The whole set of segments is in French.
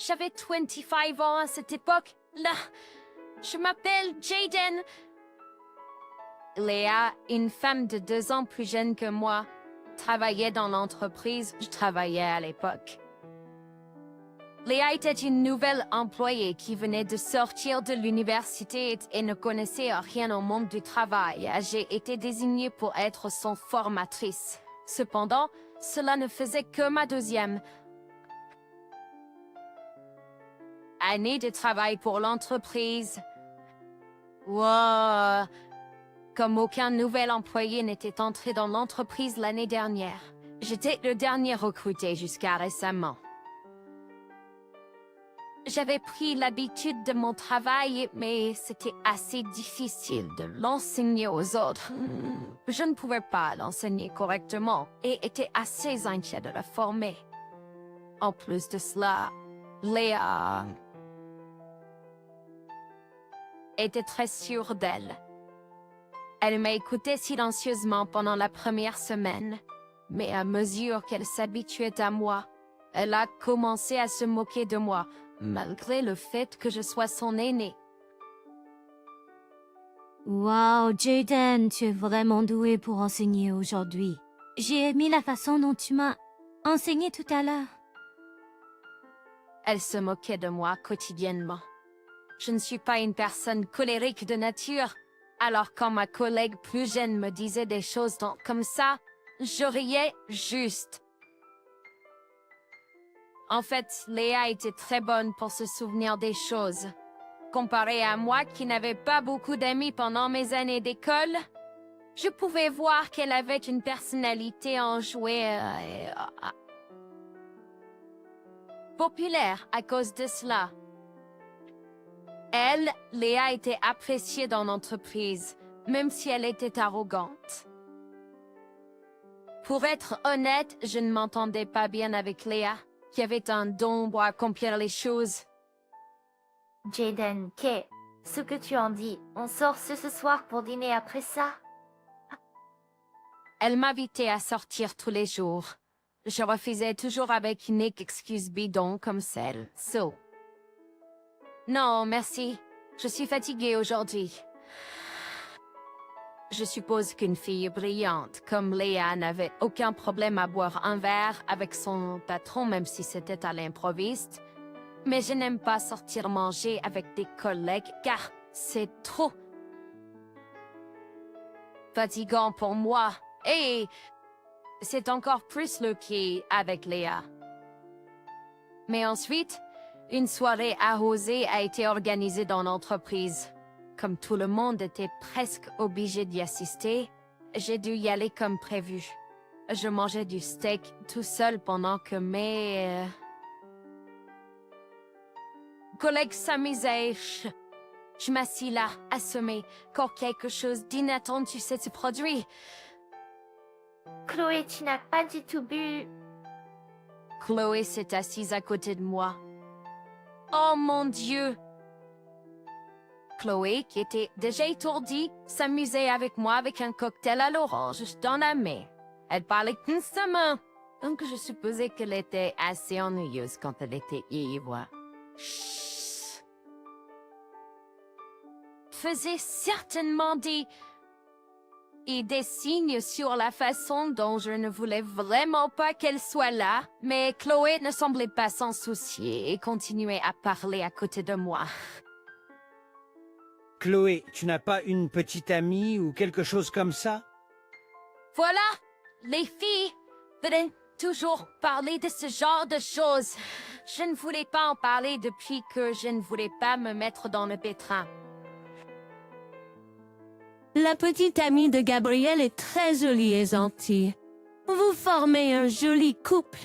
J'avais 25 ans à cette époque-là. Je m'appelle Jaden. Léa, une femme de 2 ans plus jeune que moi, travaillait dans l'entreprise où je travaillais à l'époque. Léa était une nouvelle employée qui venait de sortir de l'université et ne connaissait rien au monde du travail. J'ai été désignée pour être son formatrice. Cependant, cela ne faisait que ma 2e année de travail pour l'entreprise. Wow! Comme aucun nouvel employé n'était entré dans l'entreprise l'année dernière. J'étais le dernier recruté jusqu'à récemment. J'avais pris l'habitude de mon travail, mais c'était assez difficile de l'enseigner aux autres. Je ne pouvais pas l'enseigner correctement et était assez inquiet de la former. En plus de cela, Léa était très sûre d'elle. Elle m'a écouté silencieusement pendant la première semaine, mais à mesure qu'elle s'habituait à moi, elle a commencé à se moquer de moi, malgré le fait que je sois son aînée. Wow, Jaden, tu es vraiment doué pour enseigner aujourd'hui. J'ai aimé la façon dont tu m'as enseigné tout à l'heure. Elle se moquait de moi quotidiennement. Je ne suis pas une personne colérique de nature, alors quand ma collègue plus jeune me disait des choses comme ça, je riais juste. En fait, Léa était très bonne pour se souvenir des choses. Comparé à moi qui n'avais pas beaucoup d'amis pendant mes années d'école, je pouvais voir qu'elle avait une personnalité enjouée populaire à cause de cela. Elle, Léa, était appréciée dans l'entreprise, même si elle était arrogante. Pour être honnête, je ne m'entendais pas bien avec Léa, qui avait un don pour accomplir les choses. Jaden, ce que tu en dis, on sort ce soir pour dîner après ça? Elle m'invitait à sortir tous les jours. Je refusais toujours avec une excuse bidon comme celle. Non, merci. Je suis fatiguée aujourd'hui. Je suppose qu'une fille brillante comme Léa n'avait aucun problème à boire un verre avec son patron, même si c'était à l'improviste. Mais je n'aime pas sortir manger avec des collègues car c'est trop fatigant pour moi. Et c'est encore plus le cas avec Léa. Mais ensuite, une soirée arrosée a été organisée dans l'entreprise. Comme tout le monde était presque obligé d'y assister, j'ai dû y aller comme prévu. Je mangeais du steak tout seul pendant que mes collègues s'amusaient. Je m'assis là, assommée, quand quelque chose d'inattendu s'est produit. Chloé, tu n'as pas du tout bu. Chloé s'est assise à côté de moi. Oh mon Dieu! Chloé, qui était déjà étourdie, s'amusait avec moi avec un cocktail à l'orange dans la main. Elle parlait constamment, donc je supposais qu'elle était assez ennuyeuse quand elle était ivre. Chut. Faisait certainement des signes sur la façon dont je ne voulais vraiment pas qu'elle soit là, mais Chloé ne semblait pas s'en soucier et continuait à parler à côté de moi. Chloé, tu n'as pas une petite amie ou quelque chose comme ça? Voilà, les filles veulent toujours parler de ce genre de choses. Je ne voulais pas en parler depuis que je ne voulais pas me mettre dans le pétrin. La petite amie de Gabriel est très jolie et gentille. Vous formez un joli couple.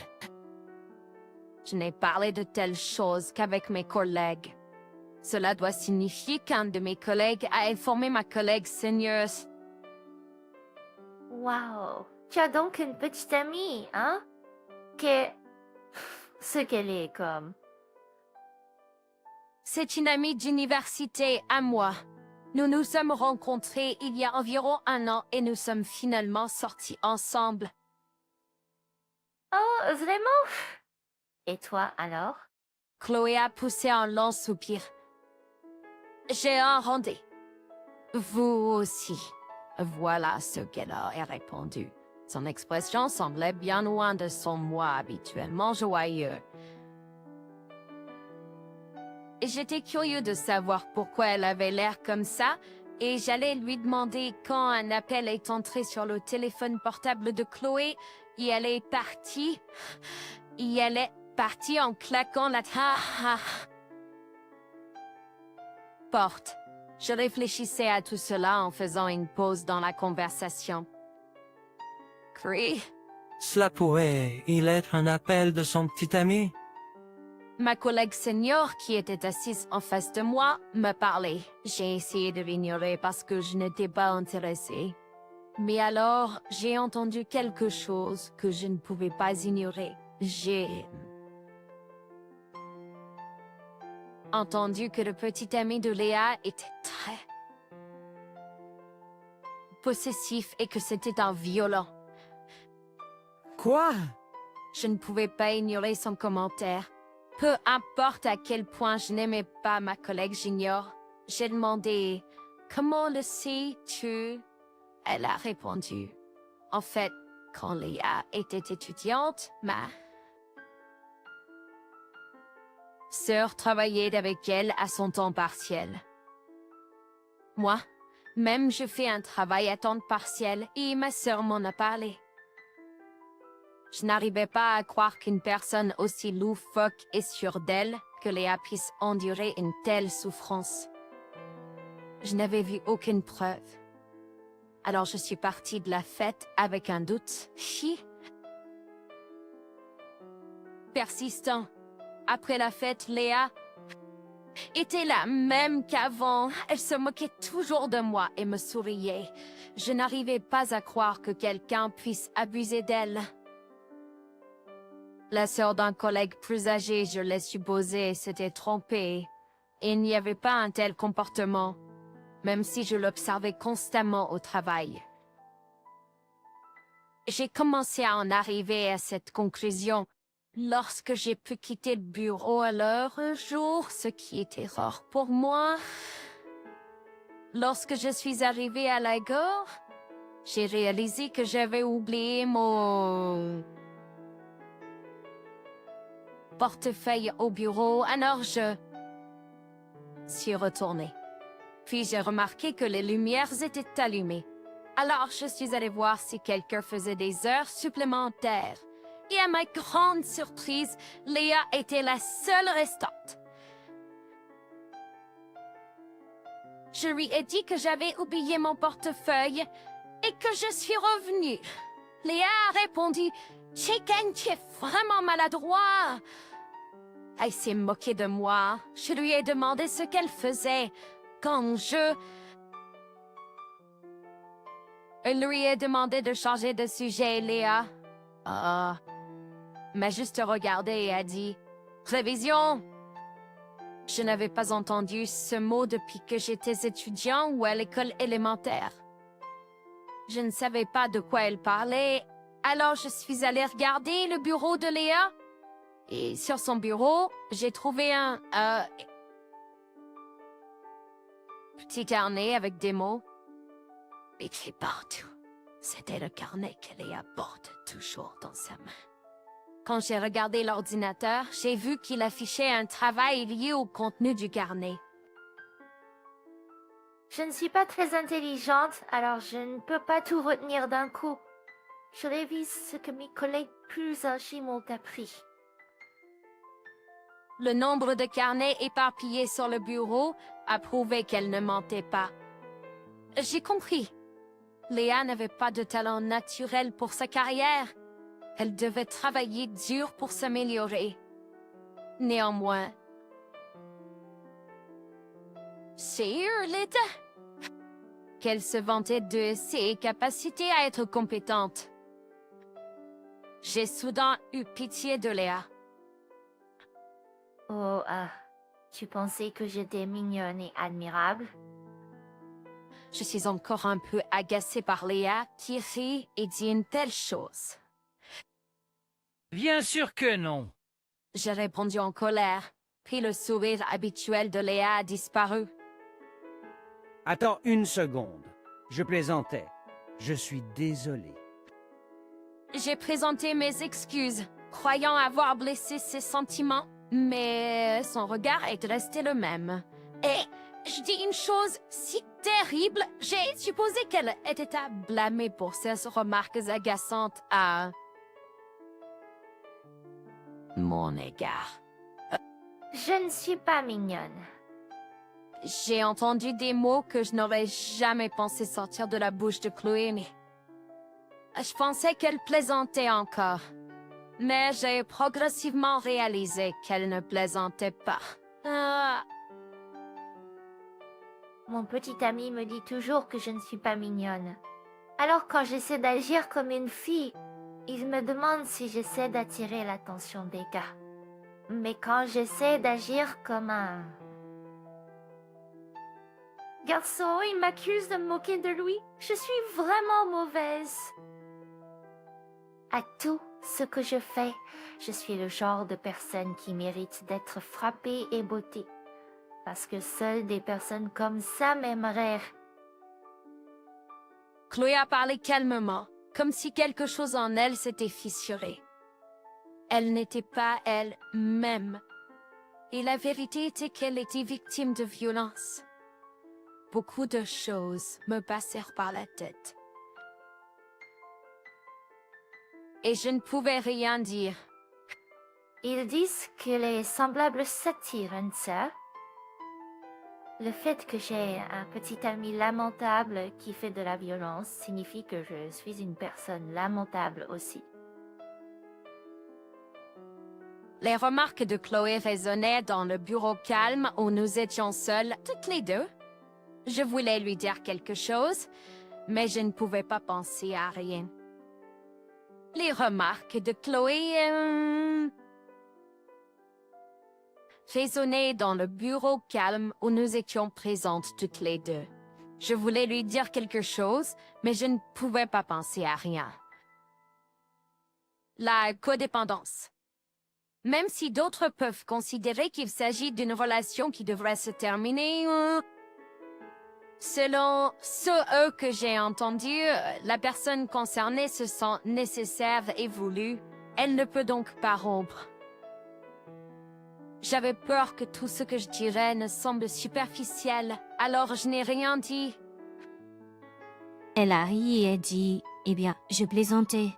Je n'ai parlé de telles choses qu'avec mes collègues. Cela doit signifier qu'un de mes collègues a informé ma collègue senior. Wow, tu as donc une petite amie, hein? Ce qu'elle est comme. C'est une amie d'université à moi. Nous nous sommes rencontrés il y a environ 1 an et nous sommes finalement sortis ensemble. Oh, vraiment? Et toi, alors? Chloé a poussé un long soupir. J'ai un rendez. Vous aussi. Voilà ce qu'elle a répondu. Son expression semblait bien loin de son moi habituellement joyeux. J'étais curieux de savoir pourquoi elle avait l'air comme ça, et j'allais lui demander quand un appel est entré sur le téléphone portable de Chloé, et elle est partie. Et elle est partie en claquant la porte. Je réfléchissais à tout cela en faisant une pause dans la conversation. Cree, Cela pourrait il être un appel de son petit ami? ma collègue senior qui était assise en face de moi me parlait. J'ai essayé de l'ignorer parce que je n'étais pas intéressée. Mais alors, j'ai entendu quelque chose que je ne pouvais pas ignorer. J'ai entendu que le petit ami de Léa était très possessif et que c'était un violent. Quoi? Je ne pouvais pas ignorer son commentaire. Peu importe à quel point je n'aimais pas ma collègue j'ignore. J'ai demandé « Comment le sais-tu » Elle a répondu « En fait, quand Léa était étudiante, ma sœur travaillait avec elle à son temps partiel. Moi, même je fais un travail à temps partiel et ma sœur m'en a parlé. Je n'arrivais pas à croire qu'une personne aussi loufoque et sûre d'elle que Léa puisse endurer une telle souffrance. Je n'avais vu aucune preuve. Alors je suis partie de la fête avec un doute persistant. Après la fête, Léa était la même qu'avant. Elle se moquait toujours de moi et me souriait. Je n'arrivais pas à croire que quelqu'un puisse abuser d'elle. La sœur d'un collègue plus âgé, je l'ai supposé, s'était trompée. Il n'y avait pas un tel comportement, même si je l'observais constamment au travail. J'ai commencé à en arriver à cette conclusion lorsque j'ai pu quitter le bureau à l'heure jour, ce qui était rare pour moi. Lorsque je suis arrivée à la gare, j'ai réalisé que j'avais oublié mon portefeuille au bureau, alors je suis retournée. Puis j'ai remarqué que les lumières étaient allumées. Alors je suis allée voir si quelqu'un faisait des heures supplémentaires. Et à ma grande surprise, Léa était la seule restante. Je lui ai dit que j'avais oublié mon portefeuille et que je suis revenue. Léa a répondu « Chicken, tu es vraiment maladroit !» Elle s'est moquée de moi. Je lui ai demandé ce qu'elle faisait quand Elle lui a demandé de changer de sujet, Léa. M'a juste regardé et a dit « Révision !» Je n'avais pas entendu ce mot depuis que j'étais étudiant ou à l'école élémentaire. Je ne savais pas de quoi elle parlait, alors je suis allée regarder le bureau de Léa. Et sur son bureau, j'ai trouvé un petit carnet avec des mots écrits partout. C'était le carnet que Léa porte toujours dans sa main. Quand j'ai regardé l'ordinateur, j'ai vu qu'il affichait un travail lié au contenu du carnet. Je ne suis pas très intelligente, alors je ne peux pas tout retenir d'un coup. Je révise ce que mes collègues plus âgés m'ont appris. Le nombre de carnets éparpillés sur le bureau a prouvé qu'elle ne mentait pas. J'ai compris. Léa n'avait pas de talent naturel pour sa carrière. Elle devait travailler dur pour s'améliorer. Néanmoins, j'ai hurlé qu'elle se vantait de ses capacités à être compétente. J'ai soudain eu pitié de Léa. Oh, tu pensais que j'étais mignonne et admirable? Je suis encore un peu agacée par Léa qui rit et dit une telle chose. Bien sûr que non. J'ai répondu en colère. puis le sourire habituel de Léa a disparu. Attends une seconde. Je plaisantais. Je suis désolé. J'ai présenté mes excuses, croyant avoir blessé ses sentiments, mais son regard est resté le même. Et je dis une chose si terrible, j'ai supposé qu'elle était à blâmer pour ses remarques agaçantes à mon égard. Je ne suis pas mignonne. J'ai entendu des mots que je n'aurais jamais pensé sortir de la bouche de Chloé, mais je pensais qu'elle plaisantait encore. Mais j'ai progressivement réalisé qu'elle ne plaisantait pas. Ah. Mon petit ami me dit toujours que je ne suis pas mignonne. Alors quand j'essaie d'agir comme une fille, il me demande si j'essaie d'attirer l'attention des gars. Mais quand j'essaie d'agir comme un garçon, il m'accuse de me moquer de lui. Je suis vraiment mauvaise. À tout ce que je fais, je suis le genre de personne qui mérite d'être frappée et bottée. Parce que seules des personnes comme ça m'aimeraient. Chloé a parlé calmement, comme si quelque chose en elle s'était fissuré. Elle n'était pas elle-même. Et la vérité était qu'elle était victime de violence. Beaucoup de choses me passèrent par la tête. Et je ne pouvais rien dire. Ils disent que les semblables s'attirent, ça. Le fait que j'ai un petit ami lamentable qui fait de la violence signifie que je suis une personne lamentable aussi. Les remarques de Chloé résonnaient dans le bureau calme où nous étions seuls, toutes les deux. Je voulais lui dire quelque chose, mais je ne pouvais pas penser à rien. Les remarques de Chloé résonnaient dans le bureau calme où nous étions présentes toutes les deux. Je voulais lui dire quelque chose, mais je ne pouvais pas penser à rien. La codépendance. Même si d'autres peuvent considérer qu'il s'agit d'une relation qui devrait se terminer, selon ceux que j'ai entendus, la personne concernée se sent nécessaire et voulue. Elle ne peut donc pas rompre. J'avais peur que tout ce que je dirais ne semble superficiel, alors je n'ai rien dit. Elle a ri et a dit, eh bien, je plaisantais.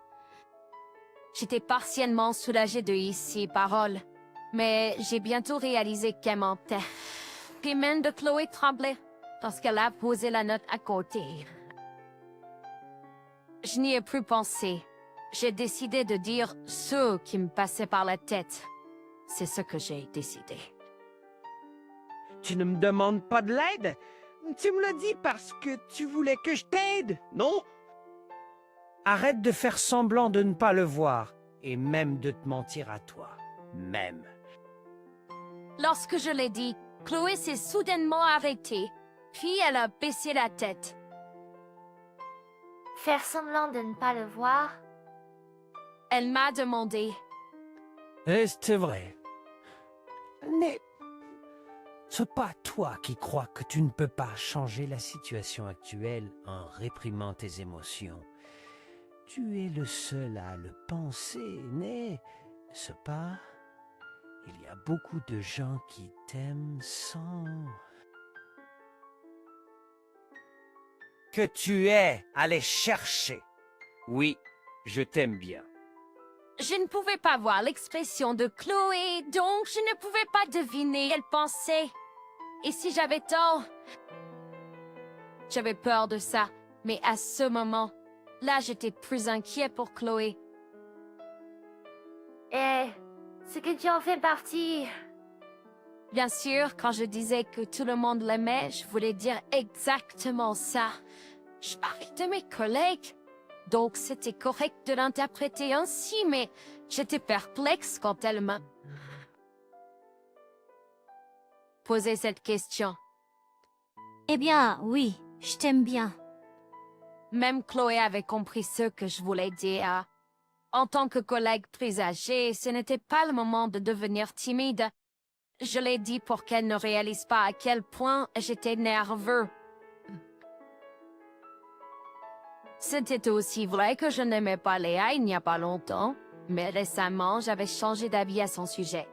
J'étais partiellement soulagée de ces paroles, mais j'ai bientôt réalisé qu'elle mentait. Les mains de Chloé tremblaient lorsqu'elle a posé la note à côté. Je n'y ai plus pensé. J'ai décidé de dire ce qui me passait par la tête. C'est ce que j'ai décidé. Tu ne me demandes pas de l'aide? Tu me l'as dit parce que tu voulais que je t'aide, non? Arrête de faire semblant de ne pas le voir, et même de te mentir à toi. Même. Lorsque je l'ai dit, Chloé s'est soudainement arrêtée, puis elle a baissé la tête. Faire semblant de ne pas le voir? Elle m'a demandé. C'est vrai. Mais c'est pas toi qui crois que tu ne peux pas changer la situation actuelle en réprimant tes émotions. Tu es le seul à le penser, n'est-ce pas? Il y a beaucoup de gens qui t'aiment sans que tu aies à les chercher. Oui, je t'aime bien. Je ne pouvais pas voir l'expression de Chloé, donc je ne pouvais pas deviner elle pensait. Et si j'avais tort? J'avais peur de ça, mais à ce moment, là j'étais plus inquiet pour Chloé. Et ce que tu en fais partie. Bien sûr, quand je disais que tout le monde l'aimait, je voulais dire exactement ça. Je parlais de mes collègues. Donc c'était correct de l'interpréter ainsi, mais j'étais perplexe quand elle m'a posé cette question. Eh bien, oui, je t'aime bien. Même Chloé avait compris ce que je voulais dire. En tant que collègue plus âgée, ce n'était pas le moment de devenir timide. Je l'ai dit pour qu'elle ne réalise pas à quel point j'étais nerveux. C'était aussi vrai que je n'aimais pas Léa il n'y a pas longtemps, mais récemment, j'avais changé d'avis à son sujet.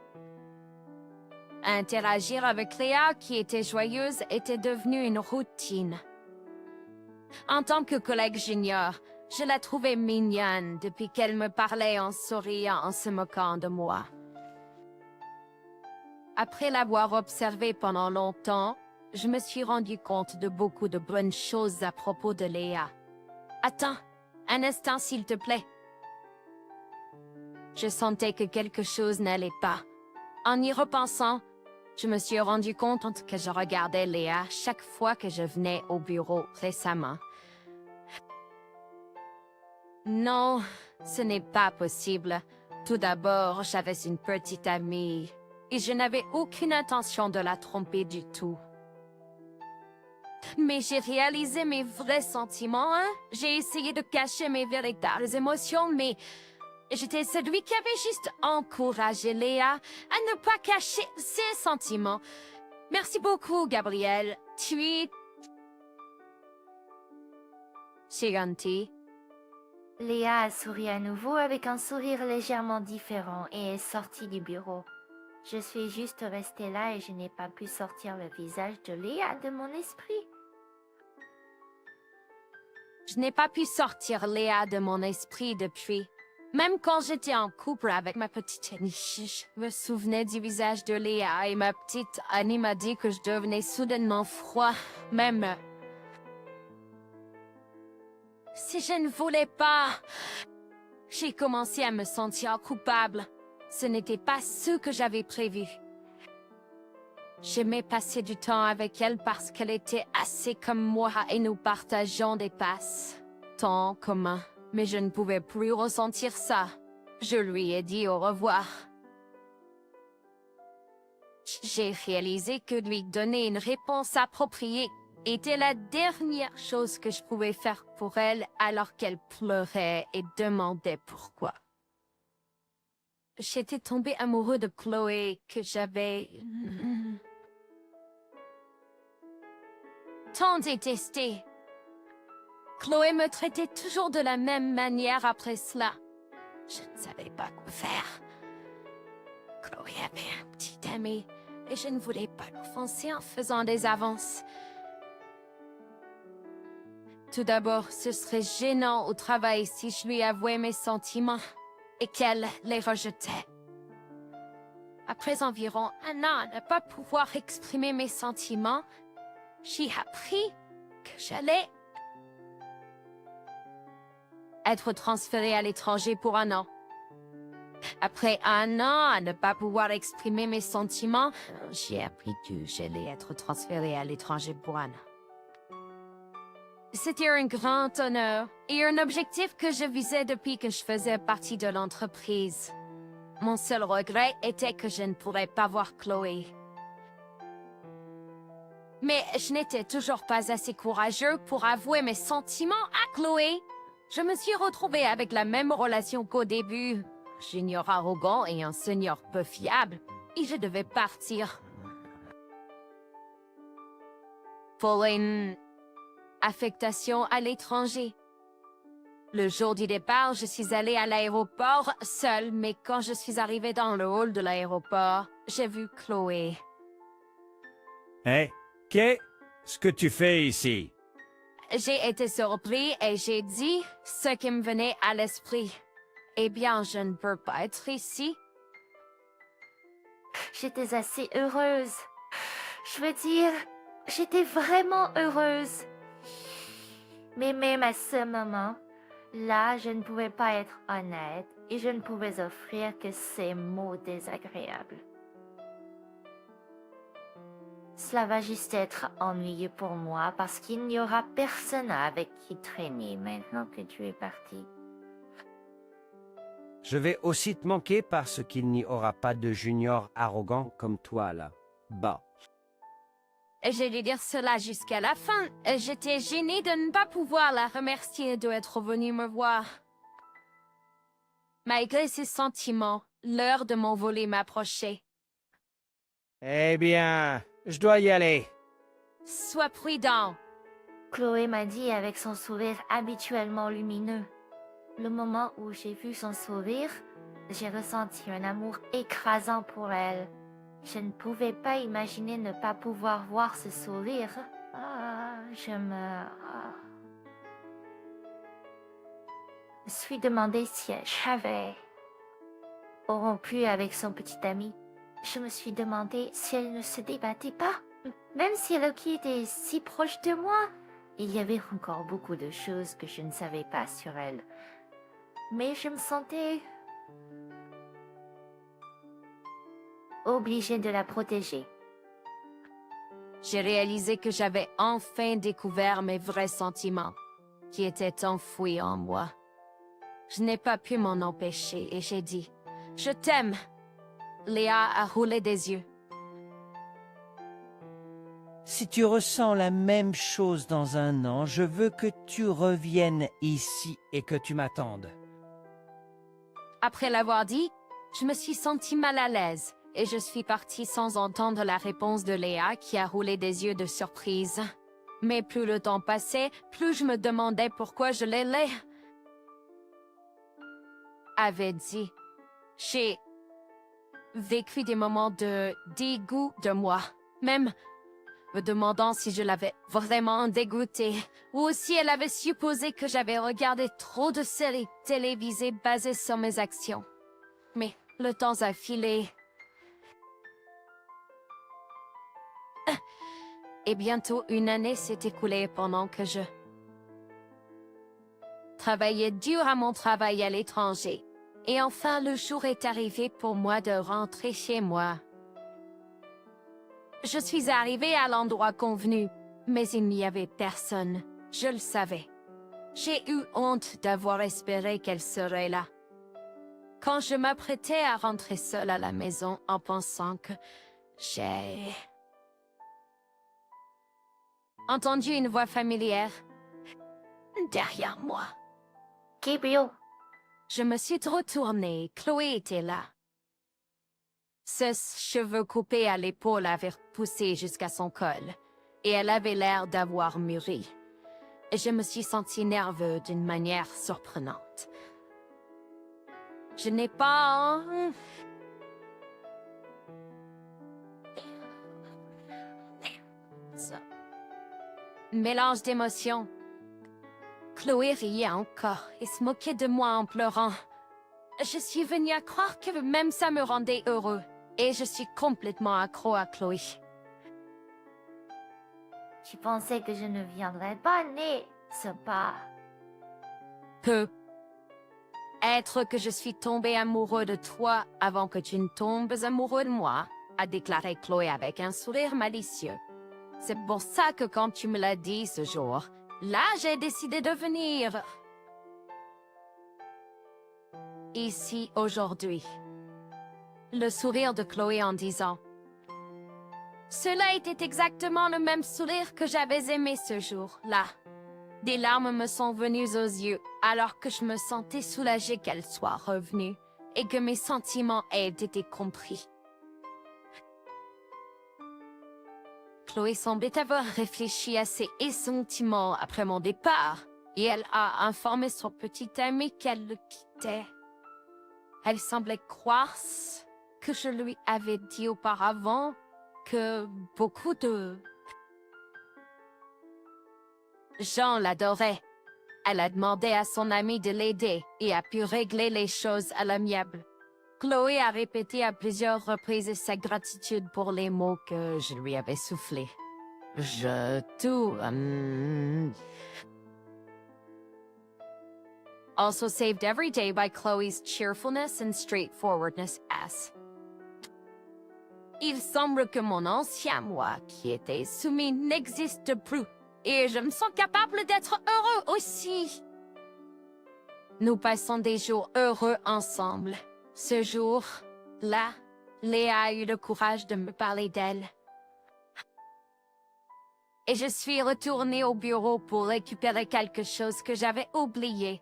Interagir avec Léa, qui était joyeuse, était devenu une routine. En tant que collègue junior, je la trouvais mignonne depuis qu'elle me parlait en souriant en se moquant de moi. Après l'avoir observée pendant longtemps, je me suis rendu compte de beaucoup de bonnes choses à propos de Léa. Attends, un instant s'il te plaît. Je sentais que quelque chose n'allait pas. En y repensant, je me suis rendu compte que je regardais Léa chaque fois que je venais au bureau récemment. Non, ce n'est pas possible. Tout d'abord, j'avais une petite amie et je n'avais aucune intention de la tromper du tout. Mais j'ai réalisé mes vrais sentiments, hein? J'ai essayé de cacher mes véritables émotions, mais j'étais celui qui avait juste encouragé Léa à ne pas cacher ses sentiments. Merci beaucoup, Gabriel. Tu es... C'est gentil. Léa a souri à nouveau avec un sourire légèrement différent et est sortie du bureau. Je suis juste restée là et je n'ai pas pu sortir le visage de Léa de mon esprit. Je n'ai pas pu sortir Léa de mon esprit depuis. Même quand j'étais en couple avec ma petite amie, je me souvenais du visage de Léa et ma petite Annie m'a dit que je devenais soudainement froid, même... Si je ne voulais pas... J'ai commencé à me sentir coupable. Ce n'était pas ce que j'avais prévu. J'aimais passer du temps avec elle parce qu'elle était assez comme moi et nous partageons des temps communs. Mais je ne pouvais plus ressentir ça. Je lui ai dit au revoir. J'ai réalisé que lui donner une réponse appropriée était la dernière chose que je pouvais faire pour elle alors qu'elle pleurait et demandait pourquoi. J'étais tombée amoureux de Chloé que j'avais... tant détestée. Chloé me traitait toujours de la même manière après cela. Je ne savais pas quoi faire. Chloé avait un petit ami et je ne voulais pas l'offenser en faisant des avances. Tout d'abord, ce serait gênant au travail si je lui avouais mes sentiments et qu'elle les rejetait. Après environ un an à ne pas pouvoir exprimer mes sentiments, j'ai appris que j'allais être transférée à l'étranger pour un an. Après un an à ne pas pouvoir exprimer mes sentiments, j'ai appris que j'allais être transférée à l'étranger pour un an. C'était un grand honneur et un objectif que je visais depuis que je faisais partie de l'entreprise. Mon seul regret était que je ne pourrais pas voir Chloé. Mais je n'étais toujours pas assez courageux pour avouer mes sentiments à Chloé. Je me suis retrouvée avec la même relation qu'au début. Junior arrogant et un senior peu fiable. Et je devais partir. Pour une affectation à l'étranger. Le jour du départ, je suis allée à l'aéroport seule, mais quand je suis arrivée dans le hall de l'aéroport, j'ai vu Chloé. Hé, qu'est-ce que tu fais ici? J'ai été surpris et j'ai dit ce qui me venait à l'esprit. Eh bien, je ne peux pas être ici. J'étais assez heureuse. Je veux dire, j'étais vraiment heureuse. Mais même à ce moment, là, je ne pouvais pas être honnête et je ne pouvais offrir que ces mots désagréables. Cela va juste être ennuyeux pour moi parce qu'il n'y aura personne avec qui traîner maintenant que tu es parti. Je vais aussi te manquer parce qu'il n'y aura pas de junior arrogant comme toi là. Bah. J'ai dû dire cela jusqu'à la fin. J'étais gênée de ne pas pouvoir la remercier d'être venue me voir. Malgré ses sentiments, l'heure de m'envoler m'approchait. Eh bien, je dois y aller. Sois prudent. Chloé m'a dit avec son sourire habituellement lumineux. Le moment où j'ai vu son sourire, j'ai ressenti un amour écrasant pour elle. Je ne pouvais pas imaginer ne pas pouvoir voir ce sourire. Je me suis demandé si j'avais rompu avec son petit ami. Je me suis demandé si elle ne se débattait pas. Même si Loki était si proche de moi, il y avait encore beaucoup de choses que je ne savais pas sur elle. Mais je me sentais obligée de la protéger. J'ai réalisé que j'avais enfin découvert mes vrais sentiments, qui étaient enfouis en moi. Je n'ai pas pu m'en empêcher et j'ai dit « Je t'aime ». Léa a roulé des yeux. Si tu ressens la même chose dans un an, je veux que tu reviennes ici et que tu m'attendes. Après l'avoir dit, je me suis sentie mal à l'aise et je suis partie sans entendre la réponse de Léa qui a roulé des yeux de surprise. Mais plus le temps passait, plus je me demandais pourquoi je avait dit. J'ai vécu des moments de dégoût de moi, même me demandant si je l'avais vraiment dégoûtée, ou si elle avait supposé que j'avais regardé trop de séries télévisées basées sur mes actions. Mais le temps a filé. Et bientôt une année s'est écoulée pendant que je travaillais dur à mon travail à l'étranger. Et enfin, le jour est arrivé pour moi de rentrer chez moi. Je suis arrivée à l'endroit convenu, mais il n'y avait personne. Je le savais. J'ai eu honte d'avoir espéré qu'elle serait là. Quand je m'apprêtais à rentrer seule à la maison en pensant que j'ai entendu une voix familière derrière moi. Gabriel, Je me suis retournée. Chloé était là. Ses cheveux coupés à l'épaule avaient poussé jusqu'à son col, et elle avait l'air d'avoir mûri. Et je me suis sentie nerveuse d'une manière surprenante. Je n'ai pas mélange d'émotions. Chloé riait encore et se moquait de moi en pleurant. Je suis venue à croire que même ça me rendait heureux. Et je suis complètement accro à Chloé. tu pensais que je ne viendrais pas, mais c'est pas... Peu. Être que je suis tombée amoureux de toi avant que tu ne tombes amoureux de moi, a déclaré Chloé avec un sourire malicieux. C'est pour ça que quand tu me l'as dit ce jour, là j'ai décidé de venir ici aujourd'hui. Le sourire de Chloé en disant « Cela était exactement le même sourire que j'avais aimé ce jour-là. » Des larmes me sont venues aux yeux alors que je me sentais soulagée qu'elle soit revenue et que mes sentiments aient été compris. Chloé semblait avoir réfléchi à ses sentiments après mon départ et elle a informé son petit ami qu'elle le quittait. Elle semblait croire que je lui avais dit auparavant que beaucoup de gens l'adoraient. Elle a demandé à son ami de l'aider et a pu régler les choses à l'amiable. Chloé a répété à plusieurs reprises sa gratitude pour les mots que je lui avais soufflés. Also saved every day by Chloe's cheerfulness and straightforwardness as. Il semble que mon ancien moi qui était soumis n'existe plus et je me sens capable d'être heureux aussi. Nous passons des jours heureux ensemble. Ce jour-là, Léa a eu le courage de me parler d'elle. Et je suis retournée au bureau pour récupérer quelque chose que j'avais oublié.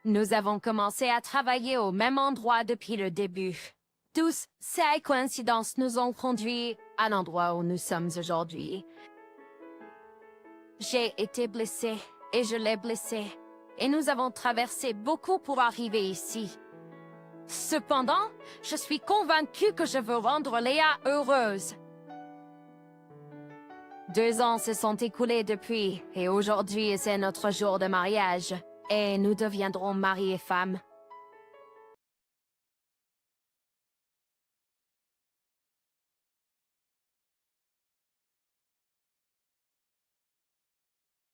Nous avons commencé à travailler au même endroit depuis le début. Tous ces coïncidences nous ont conduits à l'endroit où nous sommes aujourd'hui. J'ai été blessée et je l'ai blessé. Et nous avons traversé beaucoup pour arriver ici. Cependant, je suis convaincue que je veux rendre Léa heureuse. 2 ans se sont écoulés depuis, et aujourd'hui c'est notre jour de mariage. Et nous deviendrons mari et femme.